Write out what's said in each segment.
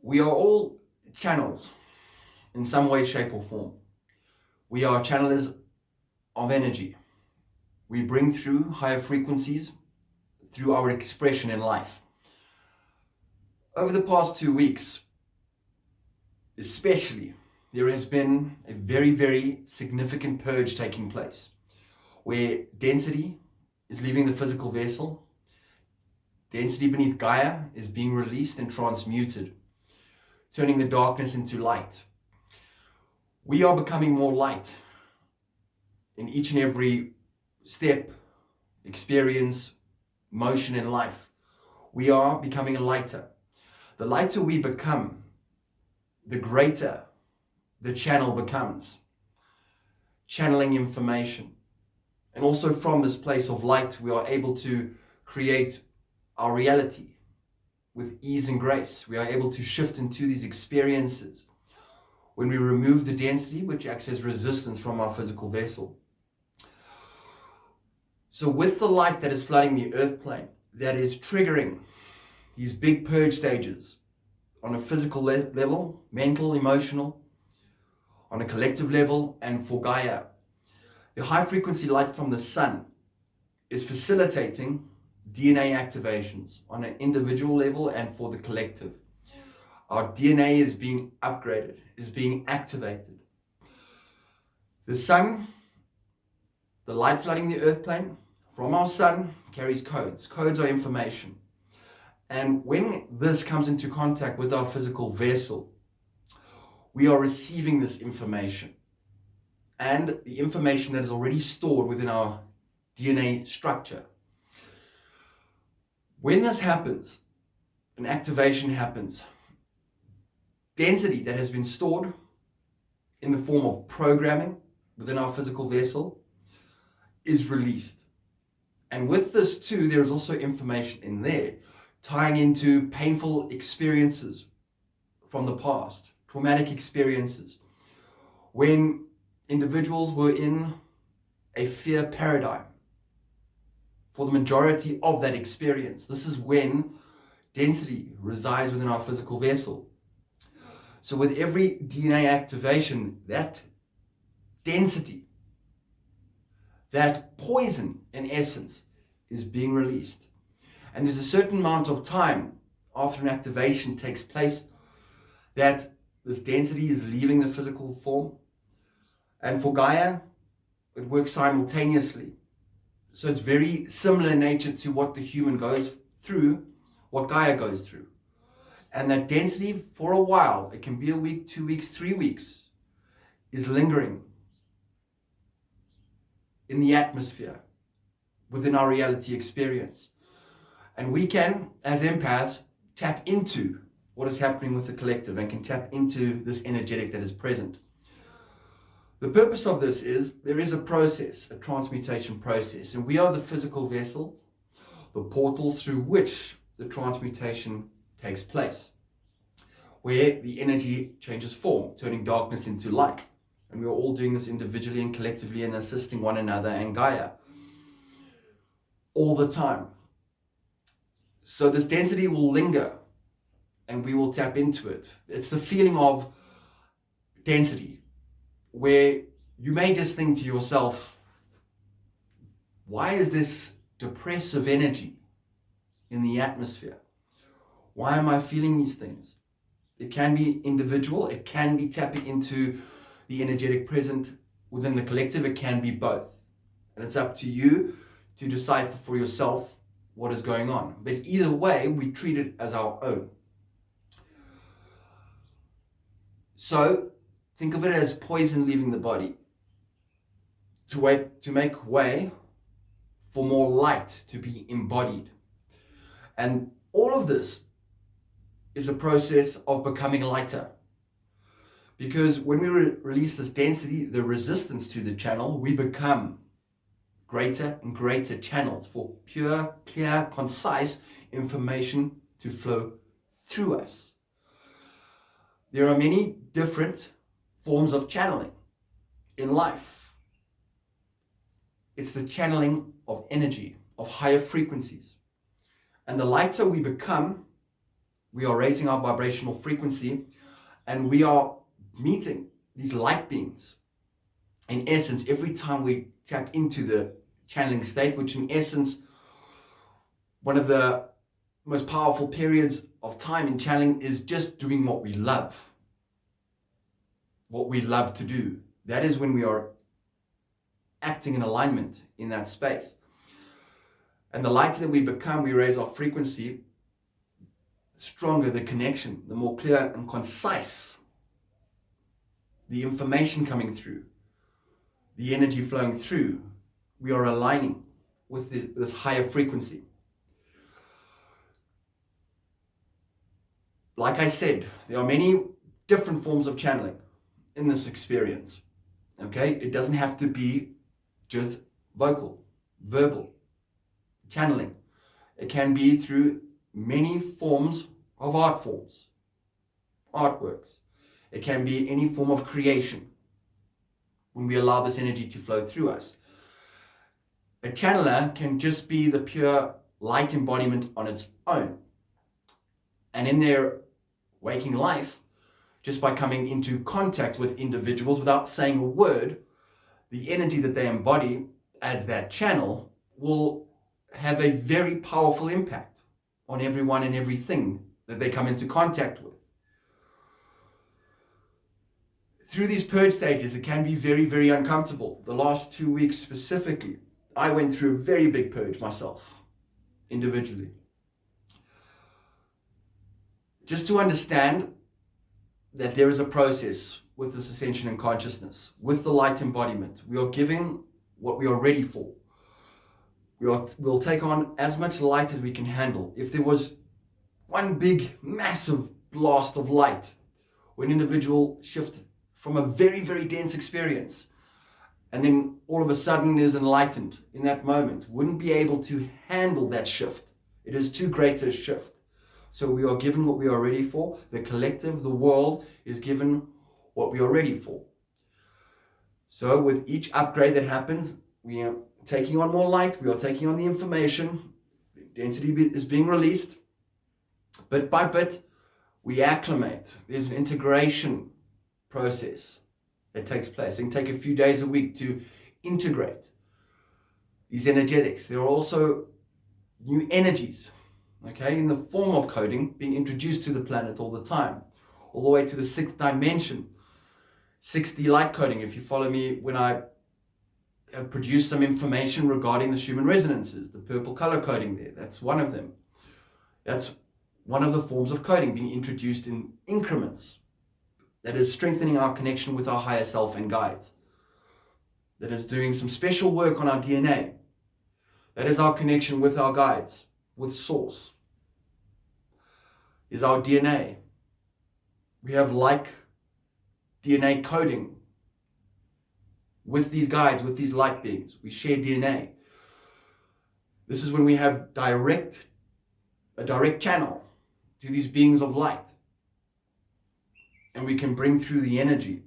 We are all channels in some way, shape, or form. We are channelers of energy. We bring through higher frequencies through our expression in life. Over the past 2 weeks, especially, there has been a very, very significant purge taking place, where density is leaving the physical vessel. Density beneath Gaia is being released and transmuted, turning the darkness into light. We are becoming more light in each and every step, experience, motion in life. We are becoming lighter. The lighter we become, the greater the channel becomes. Channeling information. And also from this place of light, we are able to create our reality with ease and grace. We are able to shift into these experiences when we remove the density which acts as resistance from our physical vessel. So with the light that is flooding the earth plane, that is triggering these big purge stages on a physical level, mental, emotional, on a collective level, and for Gaia, the high frequency light from the sun is facilitating DNA activations on an individual level and for the collective. Our DNA is being upgraded, is being activated. The sun, the light flooding the earth plane from our sun carries codes. Codes are information. And when this comes into contact with our physical vessel, we are receiving this information. And the information that is already stored within our DNA structure. When this happens, an activation happens, density that has been stored in the form of programming within our physical vessel is released. And with this too, there is also information in there tying into painful experiences from the past, traumatic experiences, when individuals were in a fear paradigm for the majority of that experience. This is when density resides within our physical vessel. So with every DNA activation, that density, that poison in essence, is being released. And there's a certain amount of time after an activation takes place that this density is leaving the physical form. And for Gaia, it works simultaneously. So it's very similar in nature to what the human goes through, what Gaia goes through. And that density, for a while, it can be a week, 2 weeks, 3 weeks, is lingering in the atmosphere, within our reality experience. And we can, as empaths, tap into what is happening with the collective and can tap into this energetic that is present. The purpose of this is, there is a process, a transmutation process, and we are the physical vessels, the portals through which the transmutation takes place, where the energy changes form, turning darkness into light. And we're all doing this individually and collectively and assisting one another and Gaia all the time. So this density will linger and we will tap into it. It's the feeling of density where you may just think to yourself, why is this depressive energy in the atmosphere? Why am I feeling these things? It can be individual, it can be tapping into the energetic present within the collective, it can be both. And it's up to you to decipher for yourself what is going on. But either way, we treat it as our own. So think of it as poison leaving the body to make way for more light to be embodied. And all of this is a process of becoming lighter. Because when we release this density, the resistance to the channel, we become greater and greater channels for pure, clear, concise information to flow through us. There are many different forms of channeling in life. It's the channeling of energy, of higher frequencies. And the lighter we become, We are raising our vibrational frequency, and we are meeting these light beings. In essence, every time we tap into the channeling state, which in essence, one of the most powerful periods of time in channeling is just doing what we love to do. That is when we are acting in alignment in that space. And the lighter that we become, we raise our frequency, stronger the connection, the more clear and concise the information coming through, the energy flowing through. We are aligning with this higher frequency. Like I said, there are many different forms of channeling in this experience. Okay, it doesn't have to be just vocal, verbal channeling. It can be through many forms of art forms, artworks. It can be any form of creation when we allow this energy to flow through us. A channeler can just be the pure light embodiment on its own. And in their waking life, just by coming into contact with individuals without saying a word, the energy that they embody as that channel will have a very powerful impact on everyone and everything that they come into contact with. Through these purge stages, it can be very, very uncomfortable. The last 2 weeks specifically, I went through a very big purge myself, individually. Just to understand that there is a process with this ascension and consciousness, with the light embodiment. We are giving what we are ready for. We'll take on as much light as we can handle. If there was one big, massive blast of light, or an individual shift from a very, very dense experience, and then all of a sudden is enlightened in that moment, wouldn't be able to handle that shift. It is too great a shift. So we are given what we are ready for. The collective, the world, is given what we are ready for. So with each upgrade that happens, we are taking on more light, we are taking on the information, density is being released. Bit by bit, we acclimate. There's an integration process that takes place. It can take a few days a week to integrate these energetics. There are also new energies, okay, in the form of coding being introduced to the planet all the time, all the way to the 6th dimension, 6D light coding. If you follow me, when I have produced some information regarding the Schumann resonances, the purple color coding there, that's one of them. That's one of the forms of coding being introduced in increments. That is strengthening our connection with our higher self and guides. That is doing some special work on our DNA. That is our connection with our guides, with Source. Is our DNA. We have like DNA coding with these guides, with these light beings. We share DNA. This is when we have a direct channel to these beings of light. And we can bring through the energy.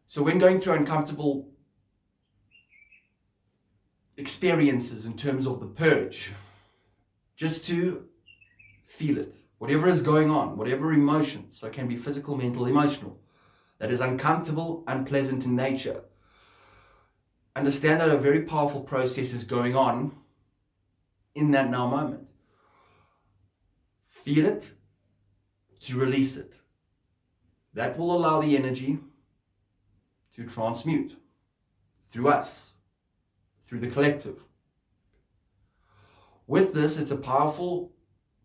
So when going through uncomfortable experiences in terms of the purge, just to feel it, whatever is going on, whatever emotions, so it can be physical, mental, emotional, that is uncomfortable, unpleasant in nature. Understand that a very powerful process is going on in that now moment. Feel it to release it. That will allow the energy to transmute through us, through the collective. With this, it's a powerful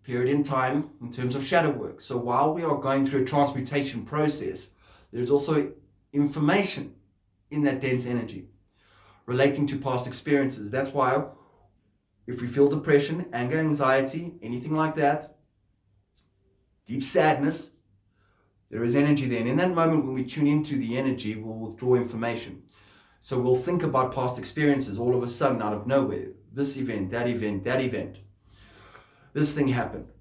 period in time in terms of shadow work. So while we are going through a transmutation process, there's also information in that dense energy relating to past experiences. That's why if we feel depression, anger, anxiety, anything like that, deep sadness, there is energy there. And in that moment, when we tune into the energy, we'll withdraw information. So we'll think about past experiences all of a sudden out of nowhere. This event, that event, that event. This thing happened.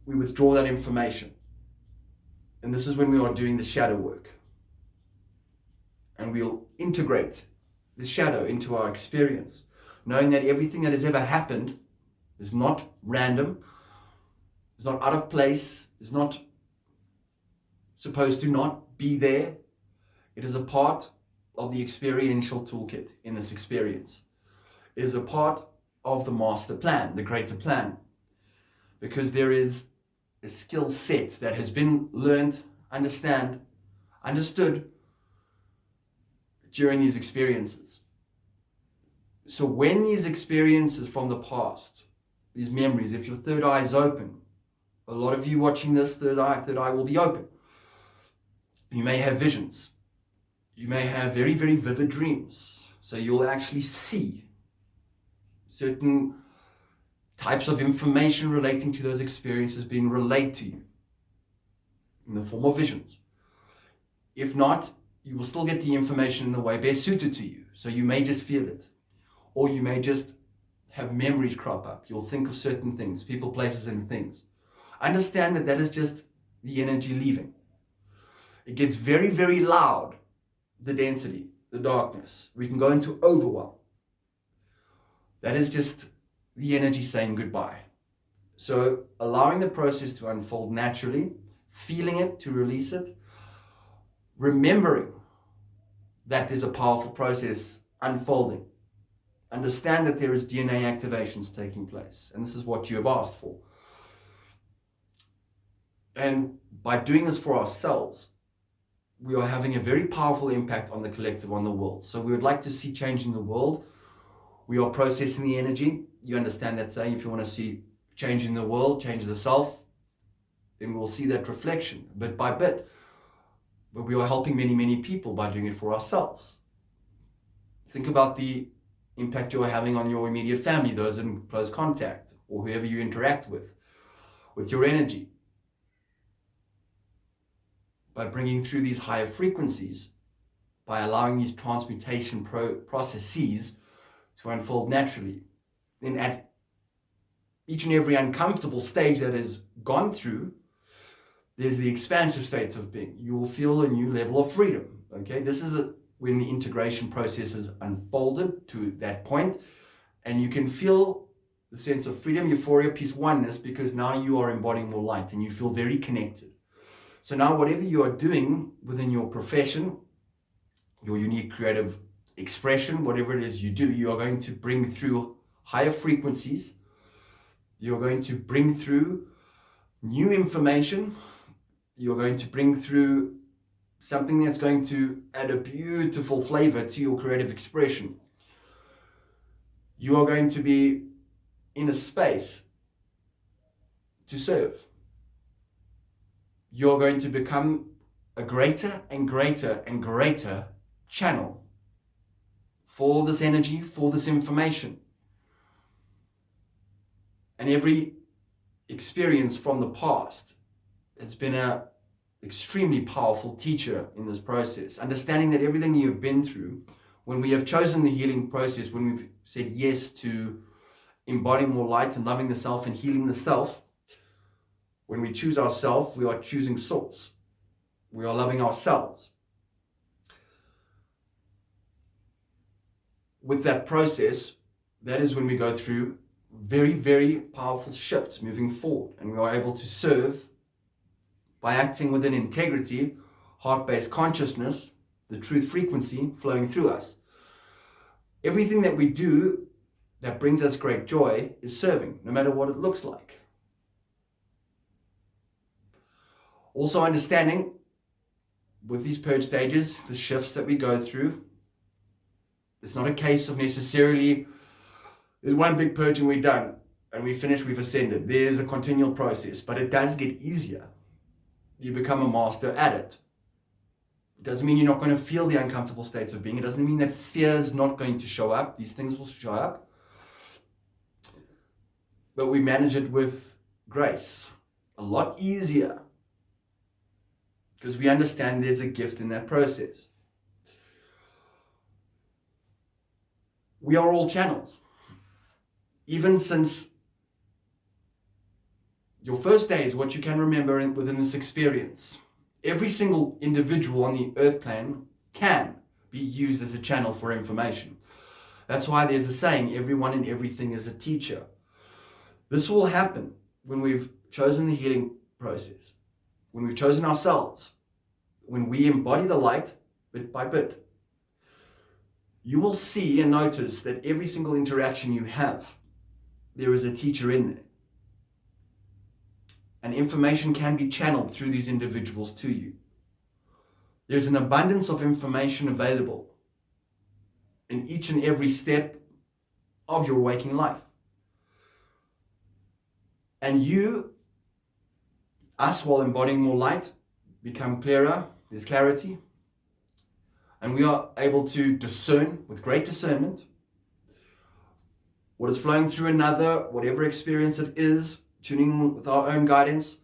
We withdraw that information. And this is when we are doing the shadow work. And we'll integrate the shadow into our experience, knowing that everything that has ever happened is not random, It's not out of place. It's not supposed to not be there. It is a part of the experiential toolkit in this experience. It is a part of the master plan, the greater plan, because there is a skill set that has been learned, understood during these experiences. So when these experiences from the past, these memories, if your third eye is open, a lot of you watching this, third eye will be open. You may have visions. You may have very, very vivid dreams. So you'll actually see certain types of information relating to those experiences being relayed to you in the form of visions. If not, you will still get the information in the way best suited to you. So you may just feel it. Or you may just have memories crop up. You'll think of certain things, people, places, and things. Understand that that is just the energy leaving. It gets very, very loud, the density, the darkness. We can go into overwhelm. That is just the energy saying goodbye. So allowing the process to unfold naturally, feeling it, to release it, remembering that there's a powerful process unfolding. Understand that there is DNA activations taking place, and this is what you have asked for. And by doing this for ourselves, we are having a very powerful impact on the collective, on the world. So we would like to see change in the world. We are processing the energy. You understand that saying, if you want to see change in the world, change the self, then we'll see that reflection bit by bit. But we are helping many, many people by doing it for ourselves. Think about the impact you're having on your immediate family, those in close contact, or whoever you interact with your energy. By bringing through these higher frequencies, by allowing these transmutation processes to unfold naturally, then at each and every uncomfortable stage that is gone through, there's the expansive states of being. You will feel a new level of freedom. Okay, this is when the integration process is unfolded to that point, and you can feel the sense of freedom, euphoria, peace, oneness, because now you are embodying more light and you feel very connected. So now whatever you are doing within your profession, your unique creative expression, whatever it is you do, you are going to bring through higher frequencies. You're going to bring through new information. You're going to bring through something that's going to add a beautiful flavor to your creative expression. You are going to be in a space to serve. You're going to become a greater and greater and greater channel for this energy, for this information. And every experience from the past has been an extremely powerful teacher in this process. Understanding that everything you've been through, when we have chosen the healing process, when we've said yes to embodying more light and loving the self and healing the self, when we choose ourselves, we are choosing source. We are loving ourselves. With that process, that is when we go through very, very powerful shifts moving forward, and we are able to serve by acting within integrity, heart-based consciousness, the truth frequency flowing through us. Everything that we do that brings us great joy is serving, no matter what it looks like. Also understanding with these purge stages, the shifts that we go through, it's not a case of necessarily there's one big purge and we're done and we finish, we've ascended. There's a continual process, but it does get easier. You become a master at it. It doesn't mean you're not going to feel the uncomfortable states of being. It doesn't mean that fear is not going to show up. These things will show up. But we manage it with grace. A lot easier. Because we understand there's a gift in that process. We are all channels. Even since your first day is what you can remember within this experience. Every single individual on the earth plane can be used as a channel for information. That's why there's a saying, everyone and everything is a teacher. This will happen when we've chosen the healing process, when we've chosen ourselves, when we embody the light bit by bit, you will see and notice that every single interaction you have, there is a teacher in there. And information can be channeled through these individuals to you. There's an abundance of information available in each and every step of your waking life. And us, while embodying more light, become clearer, there's clarity, and we are able to discern with great discernment what is flowing through another, whatever experience it is, tuning in with our own guidance,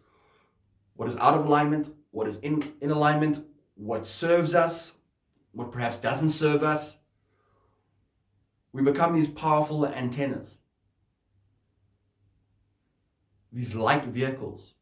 what is out of alignment, what is in alignment, what serves us, what perhaps doesn't serve us. We become these powerful antennas, these light vehicles